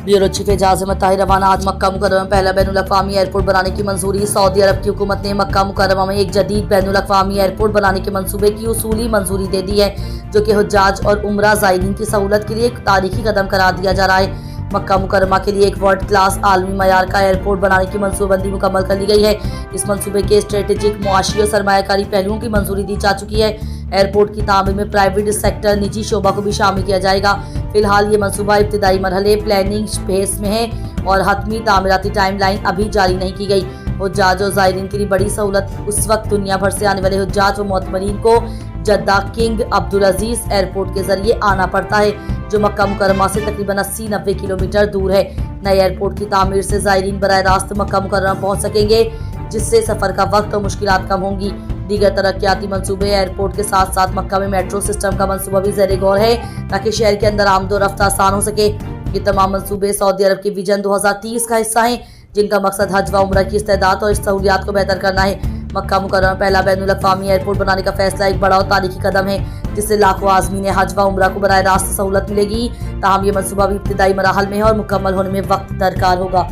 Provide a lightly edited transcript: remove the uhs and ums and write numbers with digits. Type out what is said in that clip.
Bureau chief Ejaz Ahmad Tahir रवाना। आज मक्का मुकर्रमा में पहला बैनुल अक़वामी एयरपोर्ट बनाने की मंजूरी। सऊदी अरब की हुकूमत ने मक्का मुकर्रमा में एक जदीद बैनुल अक़वामी एयरपोर्ट बनाने के मंसूबे की उसूली मंजूरी दे दी है, जो कि हुज्जाज और उम्रा ज़ायरीन की सहूलत के लिए एक तारीखी कदम करार दिया जा रहा है। मक्का मुकर्रमा के लिए एक वर्ल्ड क्लास आलमी मयार का एयरपोर्ट बनाने की मनसूबाबंदी मुकम्मल कर ली गई है। इस मंसूबे के स्ट्रेटेजिक, मुआशी और सरमायाकारी पहलुओं की मंजूरी दी जा चुकी है। एयरपोर्ट की तामीर में प्राइवेट सेक्टर, निजी शोबा को भी शामिल किया जाएगा। फिलहाल ये मंसूबा इब्तिदाई मरहले प्लानिंग फेस में है और हतमी तामीराती टाइमलाइन अभी जारी नहीं की गई। हुज्जाज और ज़ायरीन के लिए बड़ी सहूलत। उस वक्त दुनिया भर से आने वाले हुज्जाज व मुअतमरीन को जद्दा किंग अब्दुल अजीज एयरपोर्ट के जरिए आना पड़ता है, जो मक्का मुकर्रमा से तकरीबन 80-90 किलोमीटर दूर है। नए एयरपोर्ट की तामीर से ज़ायरीन बराह रास्त मक्का मुकर्रमा पहुँच सकेंगे, जिससे सफ़र का वक्त और मुश्किलात कम होंगी। दीगर तरक्याती मंसूबे एयरपोर्ट के साथ साथ मक्का में मेट्रो सिस्टम का मंसूबा भी ज़ेरे गौर है, ताकि शहर के अंदर आमदो रफ्त आसान हो सके। ये तमाम मंसूबे सऊदी अरब के विजन 2030 का हिस्सा हैं, जिनका मकसद हज व उम्रा की इस्तेदाद और सहूलियात को बेहतर करना है। मक्का मुकर्रमा पहला बैनुल अक़वामी एयरपोर्ट बनाने का फैसला एक बड़ा और तारीखी कदम है, जिससे लाखों आज़मीन हज व उम्रा को बराह रास्त सहूलत मिलेगी। ताहम ये मंसूबा भी इब्तिदाई मराहल में है और मुकम्मल होने में वक्त दरकार होगा।